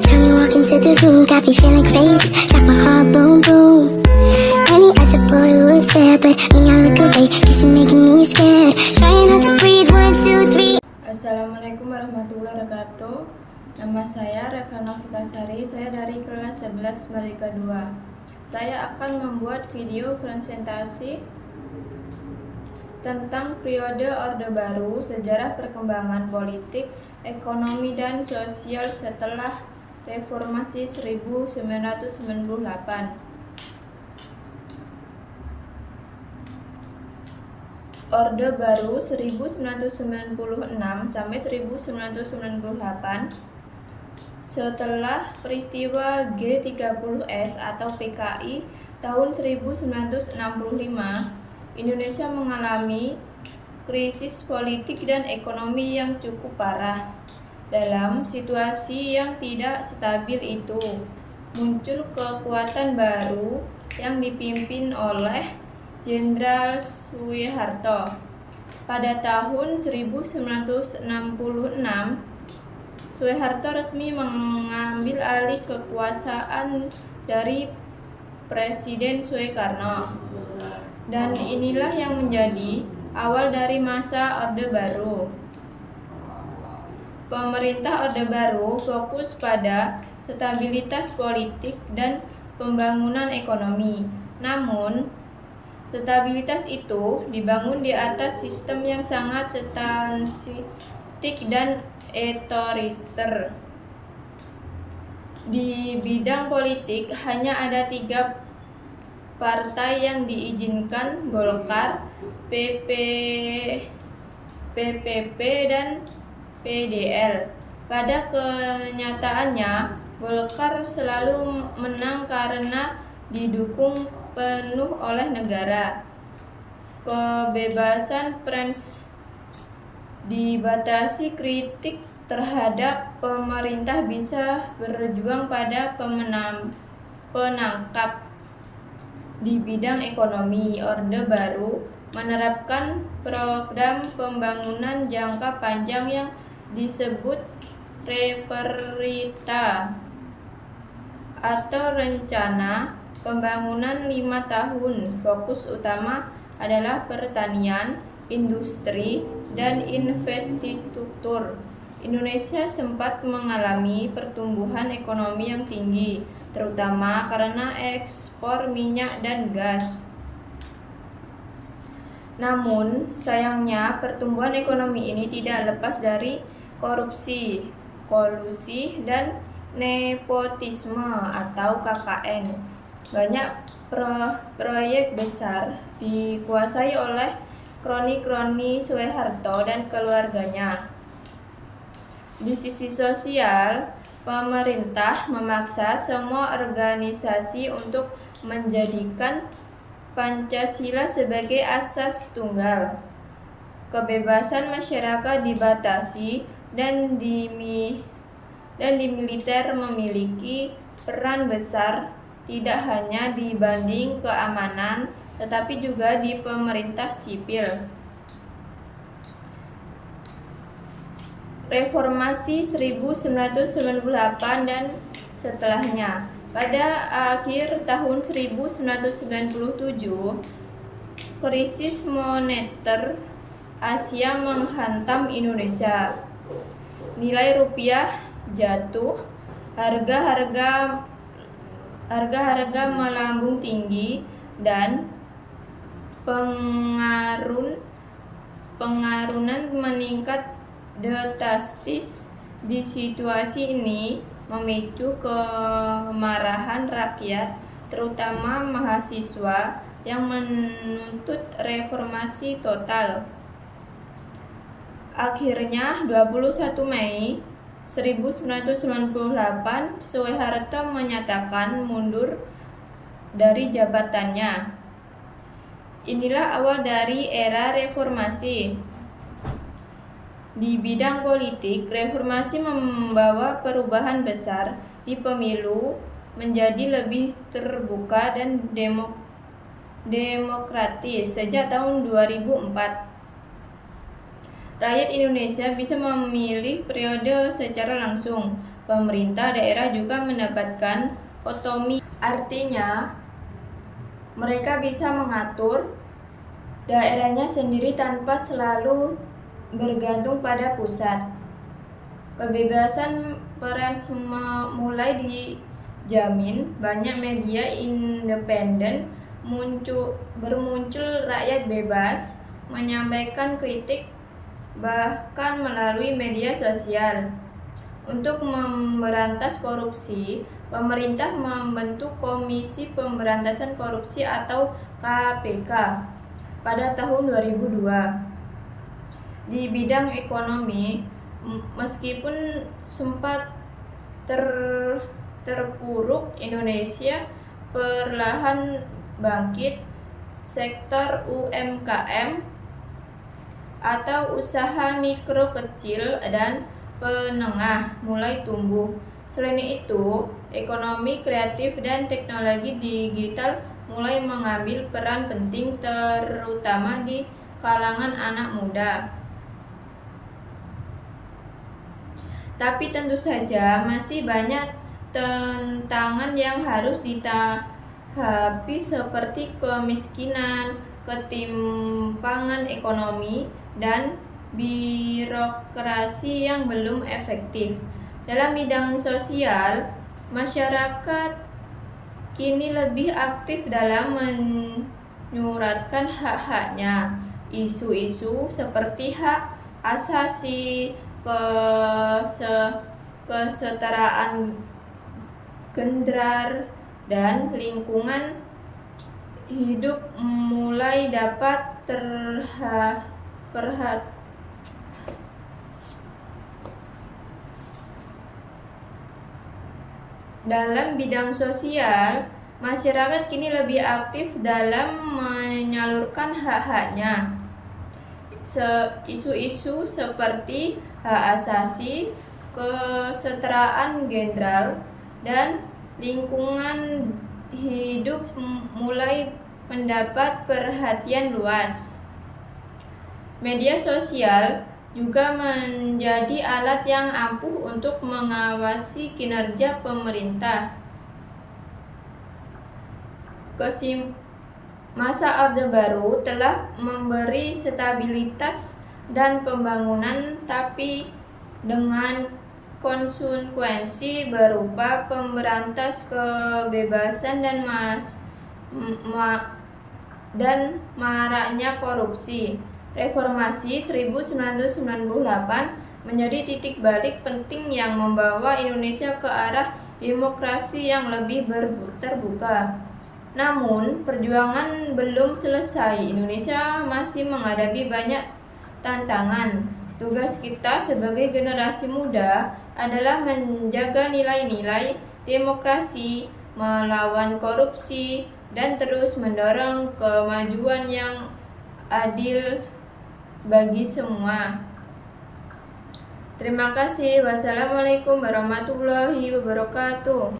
time you walk into the room, got me feeling crazy, shot my heart boom boom. Any other boy would stare, but me I look away, cause you're making me scared. Trying not to breathe, 1, 2, 3. Assalamualaikum warahmatullahi wabarakatuh. Nama saya Revana Vitasari, saya dari kelas 11 Merdeka 2. Saya akan membuat video presentasi tentang periode Orde Baru, sejarah perkembangan politik, ekonomi, dan sosial setelah Reformasi 1998. Orde Baru 1996 sampai 1998 setelah peristiwa G30S atau PKI tahun 1965, Indonesia mengalami krisis politik dan ekonomi yang cukup parah. Dalam situasi yang tidak stabil itu, muncul kekuatan baru yang dipimpin oleh Jenderal Soeharto. Pada tahun 1966, Soeharto resmi mengambil alih kekuasaan dari Presiden Soekarno. Dan inilah yang menjadi awal dari masa Orde Baru. Pemerintah Orde Baru fokus pada stabilitas politik dan pembangunan ekonomi. Namun, stabilitas itu dibangun di atas sistem yang sangat statistik dan otoriter. Di bidang politik hanya ada 3 partai yang diizinkan, Golkar, PPP, dan PDL. Pada kenyataannya, Golkar selalu menang karena didukung penuh oleh negara. Kebebasan pers dibatasi, kritik terhadap pemerintah bisa berjuang pada penangkap. Di bidang ekonomi, Orde Baru menerapkan program pembangunan jangka panjang yang disebut Reperita atau Rencana Pembangunan 5 tahun. Fokus utama adalah pertanian, industri, dan infrastruktur. Indonesia sempat mengalami pertumbuhan ekonomi yang tinggi, terutama karena ekspor minyak dan gas. Namun, sayangnya pertumbuhan ekonomi ini tidak lepas dari korupsi, kolusi, dan nepotisme atau KKN. Banyak proyek besar dikuasai oleh kroni-kroni Soeharto dan keluarganya. Di sisi sosial, pemerintah memaksa semua organisasi untuk menjadikan Pancasila sebagai asas tunggal. Kebebasan masyarakat dibatasi dan di militer memiliki peran besar tidak hanya dibanding keamanan tetapi juga di pemerintah sipil. Reformasi 1998 dan setelahnya. Pada akhir tahun 1997, krisis moneter Asia menghantam Indonesia. Nilai rupiah jatuh, harga-harga melambung tinggi, dan pengarunan meningkat drastis. Di situasi ini memicu kemarahan rakyat, terutama mahasiswa yang menuntut reformasi total. Akhirnya 21 Mei 1998 Soeharto menyatakan mundur dari jabatannya. Inilah awal dari era reformasi. Di bidang politik, reformasi membawa perubahan besar di pemilu menjadi lebih terbuka dan demokratis. Sejak tahun 2004, rakyat Indonesia bisa memilih periode secara langsung. pemerintah daerah juga mendapatkan otonomi. Artinya, mereka bisa mengatur daerahnya sendiri tanpa selalu bergantung pada pusat. Kebebasan pers mulai dijamin, banyak media independen bermuncul, rakyat bebas menyampaikan kritik bahkan melalui media sosial. Untuk memberantas korupsi, pemerintah membentuk Komisi Pemberantasan Korupsi atau KPK pada tahun 2002. Di bidang ekonomi, meskipun sempat terpuruk, Indonesia perlahan bangkit. Sektor UMKM atau usaha mikro, kecil, dan menengah mulai tumbuh. Selain itu, ekonomi kreatif dan teknologi digital mulai mengambil peran penting, terutama di kalangan anak muda. Tapi tentu saja masih banyak tantangan yang harus dihadapi seperti kemiskinan, ketimpangan ekonomi, dan birokrasi yang belum efektif. Dalam bidang sosial, masyarakat kini lebih aktif dalam menyuarakan hak-haknya. Isu-isu seperti hak asasi, kesetaraan gender, dan lingkungan hidup mulai dapat Dalam bidang sosial, masyarakat kini lebih aktif dalam menyalurkan hak-haknya. Isu-isu seperti hak asasi, kesetaraan gender, dan lingkungan hidup mulai mendapat perhatian luas. Media sosial juga menjadi alat yang ampuh untuk mengawasi kinerja pemerintah. Masa Orde Baru telah memberi stabilitas dan pembangunan, tapi dengan konsekuensi berupa pemberantas kebebasan dan maraknya korupsi. Reformasi 1998 menjadi titik balik penting yang membawa Indonesia ke arah demokrasi yang lebih terbuka. Namun, perjuangan belum selesai. Indonesia masih menghadapi banyak tantangan. Tugas kita sebagai generasi muda adalah menjaga nilai-nilai demokrasi, melawan korupsi, dan terus mendorong kemajuan yang adil bagi semua. Terima kasih. Wassalamualaikum warahmatullahi wabarakatuh.